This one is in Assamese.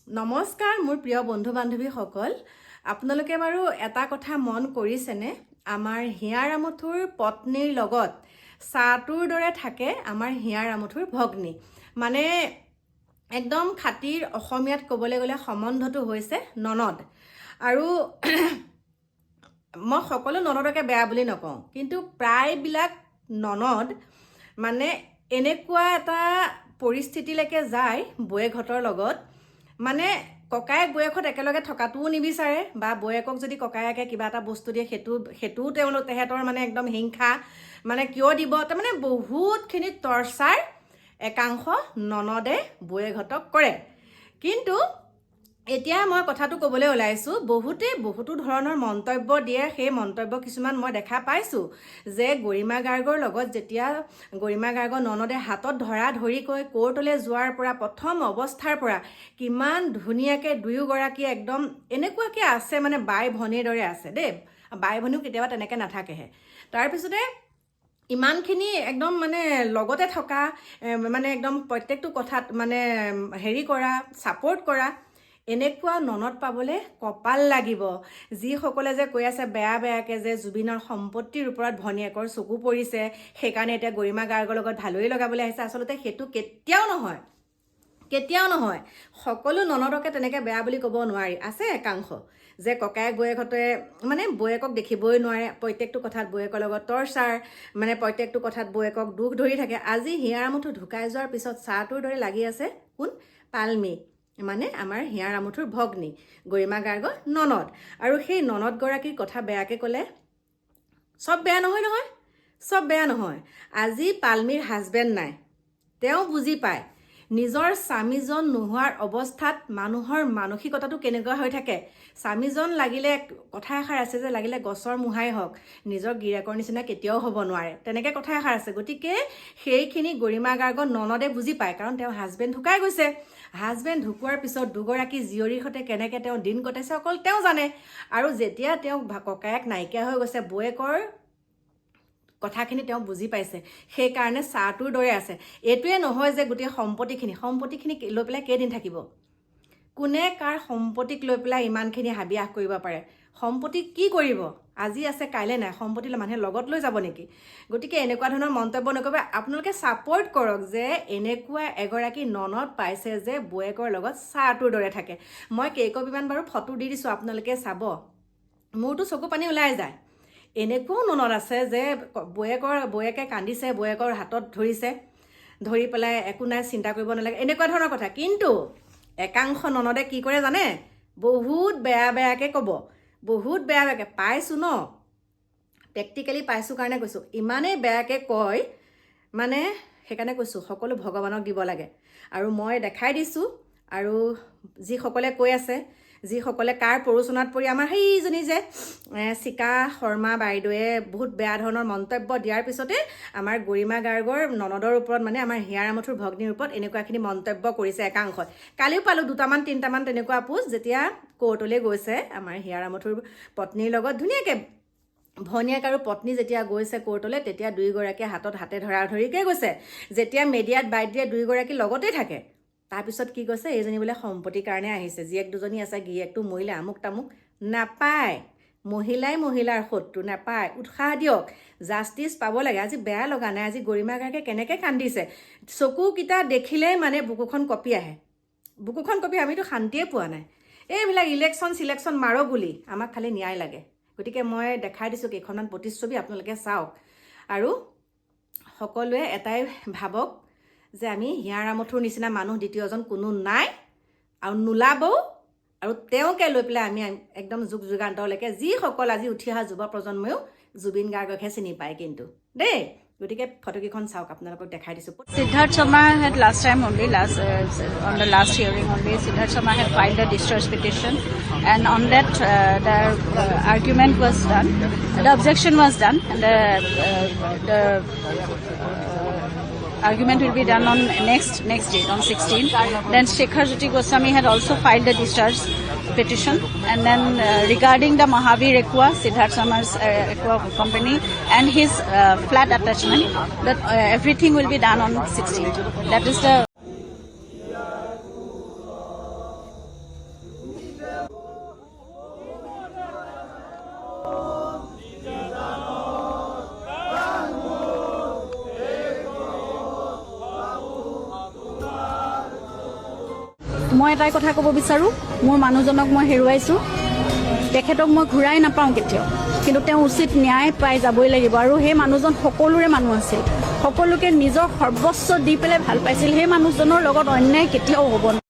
নমস্কাৰ মোৰ প্ৰিয় বন্ধু বান্ধৱীসকল আপোনালোকে বাৰু এটা কথা মন কৰিছেনে আমাৰ হিয়াৰ আমঠুৰ পত্নীৰ লগত সাতুৰ দৰে থাকে আমাৰ হিয়াৰ আমঠুৰ ভগ্নী মানে একদম খাতিৰ অসমীয়াত ক'বলৈ গ'লে সম্বন্ধটো হৈছে ননদ আৰু মই সকলো ননদকে বেয়া বুলি নকওঁ কিন্তু প্ৰায়বিলাক ননদ মানে এনেকুৱা এটা পৰিস্থিতিলৈকে যায় বৌয়েকহঁতৰ লগত মানে ককায়েক বৌয়েকহঁত একেলগে থকাটোও নিবিচাৰে বা বৌয়েকক যদি ককায়েকে কিবা এটা বস্তু দিয়ে সেইটোও তেহেঁতৰ মানে একদম হিংসা মানে কিয় দিব তাৰমানে বহুতখিনি টৰ্চাৰ একাংশ ননদে বৌয়েকহঁতক কৰে কিন্তু এতিয়া মই কথাটো ক'বলৈ ওলাইছোঁ বহুতো ধৰণৰ মন্তব্য দিয়ে সেই মন্তব্য কিছুমান মই দেখা পাইছোঁ যে গৰিমা গাৰ্গৰ লগত যেতিয়া গৰিমা গাৰ্গৰ ননদে হাতত ধৰি কৈ কোৰ্টলৈ যোৱাৰ পৰা প্ৰথম অৱস্থাৰ পৰা কিমান ধুনীয়াকৈ দুয়োগৰাকী একদম এনেকুৱাকৈ আছে মানে বাই ভনীৰ দৰে আছে দেই বাই ভনীও কেতিয়াবা তেনেকৈ নাথাকেহে তাৰপিছতে ইমানখিনি একদম মানে লগতে থকা মানে একদম প্ৰত্যেকটো কথাত মানে হেৰি কৰা ছাপোৰ্ট কৰা এনেকুৱা ননদ পাবলৈ কপাল লাগিব যিসকলে যে কৈ আছে বেয়াকৈ যে জুবিনৰ সম্পত্তিৰ ওপৰত ভনীয়েকৰ চকু পৰিছে সেইকাৰণে এতিয়া গৰিমা গাৰ্গৰ লগত ভালই লগাবলৈ আহিছে আচলতে সেইটো কেতিয়াও নহয় সকলো ননদকে তেনেকৈ বেয়া বুলি ক'ব নোৱাৰি আছে একাংশ যে ককায়েক বৌয়েকহঁতে মানে বৌয়েকক দেখিবই নোৱাৰে প্ৰত্যেকটো কথাত বৌয়েকৰ লগত টৰ্চাৰ মানে প্ৰত্যেকটো কথাত বৌয়েকক দুখ ধৰি থাকে আজি হিয়াৰ আমঠু ঢুকাই যোৱাৰ পিছত সাতুৰ দৰে লাগি আছে কোন পালমি মানে আমাৰ হিয়াৰ আমঠুৰ ভগ্নী গৰিমা গাৰ্গৰ ননদ আৰু সেই ননদগৰাকীৰ কথা বেয়াকৈ ক'লে চব বেয়া নহয় আজি পালমিৰ হাজবেণ্ড নাই তেওঁ বুজি পায় নিজৰ স্বামীজন নোহোৱাৰ অৱস্থাত মানুহৰ মানসিকতাটো কেনেকুৱা হৈ থাকে স্বামীজন লাগিলে কথা এষাৰ আছে যে লাগিলে গছৰ মুহাই হওক নিজৰ গিৰিয়েকৰ নিচিনা কেতিয়াও হ'ব নোৱাৰে তেনেকৈ কথা এষাৰ আছে গতিকে সেইখিনি গৰিমা গাৰ্গৰ ননদে বুজি পায় কাৰণ তেওঁ হাজবেণ্ড ঢুকাই গৈছে হাজবেণ্ড ঢুকোৱাৰ পিছত দুগৰাকী জীয়ৰীৰ সৈতে কেনেকৈ তেওঁ দিন কটাইছে অকল তেওঁ জানে আৰু যেতিয়া তেওঁ ককায়েক নাইকিয়া হৈ গৈছে বৌয়েকৰ কথাখিনি তেওঁ বুজি পাইছে সেইকাৰণে সাতুৰ দৰে আছে এইটোৱে নহয় যে গোটেই সম্পত্তিখিনি লৈ পেলাই কেইদিন থাকিব কোনে কাৰ সম্পত্তিক লৈ পেলাই ইমানখিনি হাবিয়াস কৰিব পাৰে সম্পত্তি কি কৰিব আজি আছে কাইলৈ নাই সম্পত্তিলৈ মানুহে লগত লৈ যাব নেকি গতিকে এনেকুৱা ধৰণৰ মন্তব্য নকৰিব আপোনালোকে ছাপোৰ্ট কৰক যে এনেকুৱা এগৰাকী ননদ পাইছে যে বৌয়েকৰ লগত সাতুৰ দৰে থাকে মই কেইকপিমান বাৰু ফটো দি দিছোঁ আপোনালোকে চাব মোৰতো চকু পানী ওলাই যায় এনেকুৱাও ননদ আছে যে বৌয়েকে কান্দিছে বৌয়েকৰ হাতত ধৰি পেলাই একো নাই চিন্তা কৰিব নালাগে এনেকুৱা ধৰণৰ কথা কিন্তু একাংশ ননদে কি কৰে জানে বহুত বেয়াকৈ ক'ব বহুত বেয়াকৈ পাইছোঁ ন প্ৰেক্টিকেলি পাইছোঁ কাৰণে কৈছোঁ ইমানেই বেয়াকৈ কয় মানে সেইকাৰণে কৈছোঁ সকলো ভগৱানক দিব লাগে আৰু মই দেখাই দিছোঁ আৰু যিসকলে কৈ আছে যিসকলে কাৰ প্ৰৰোচনাত পৰি আমাৰ সেইজনী যে চিকা শৰ্মা বাইদেৱে বহুত বেয়া ধৰণৰ মন্তব্য দিয়াৰ পিছতে আমাৰ গৰিমা গাৰ্গৰ ননদৰ ওপৰত মানে আমাৰ হিয়াৰ আমঠুৰ ভগ্নীৰ ওপৰত এনেকুৱাখিনি মন্তব্য কৰিছে একাংশই কালিও পালোঁ 2-3মান তেনেকুৱা পোষ্ট যেতিয়া কোৰ্টলৈ গৈছে আমাৰ হিয়াৰ আমঠুৰ পত্নীৰ লগত ধুনীয়াকৈ ভনীয়েক আৰু পত্নী যেতিয়া গৈছে কোৰ্টলৈ তেতিয়া দুয়োগৰাকীয়ে হাতে ধৰাধৰিকৈ গৈছে যেতিয়া মিডিয়াত বাইট দিয়ে দুয়োগৰাকী লগতে থাকে তাৰপিছত কি কৈছে এইজনী বোলে সম্পত্তিৰ কাৰণে আহিছে জীয়েক দুজনী আছে গিৰিয়েকটো মহিলা আমুক তামুক নাপায় মহিলাৰ শত্ৰু নাপায় উৎসাহ দিয়ক জাষ্টিচ পাব লাগে আজি বেয়া লগা নাই আজি গৰিমা গাৰ্গে কেনেকৈ কান্দিছে চকুকেইটা দেখিলেই মানে বুকুখন কঁপি আহে আমিতো শান্তিয়ে পোৱা নাই এইবিলাক চিলেকশ্যন মাৰো বুলি আমাক খালি ন্যায় লাগে গতিকে মই দেখাই দিছোঁ কেইখনমান প্ৰতিচ্ছবি আপোনালোকে চাওক আৰু সকলোৱে এটাই ভাবক যে আমি হিয়াৰ আমঠুৰ নিচিনা মানুহ দ্বিতীয়জন কোনো নাই আৰু নোলাবও আৰু তেওঁকে লৈ পেলাই আমি একদম যুগান্তৰলৈকে যিসকল আজি উঠি অহা যুৱ প্ৰজন্ময়ো জুবিন গাৰ্গকহে চিনি পায় কিন্তু দেই গতিকে ফটোকেইখন চাওক আপোনালোকক দেখাই দিছোঁ Siddharth Sharma had last time only, on the last hearing only, Siddharth Sharma had filed a discharge petition and on that the argument was done, the objection was done and the argument will be done on next date on 16th. Then Shekhar Jyoti Goswami had also filed a discharge petition and then regarding the Mahavir Aqua, Siddharth Sharma's Aqua company and his flat attachment, that everything will be done on 16th. That is the মই এটাই কথা ক'ব বিচাৰোঁ, মোৰ মানুহজনক মই হেৰুৱাইছোঁ, তেখেতক মই ঘূৰাই নাপাওঁ কেতিয়াও, কিন্তু তেওঁ উচিত ন্যায় পাই যাবই লাগিব। আৰু সেই মানুহজন সকলোৰে মানুহ আছিল, সকলোকে নিজৰ সৰ্বস্ব দি পেলাই ভাল পাইছিল। সেই মানুহজনৰ লগত অন্যায় কেতিয়াও হ'ব নোৱাৰে।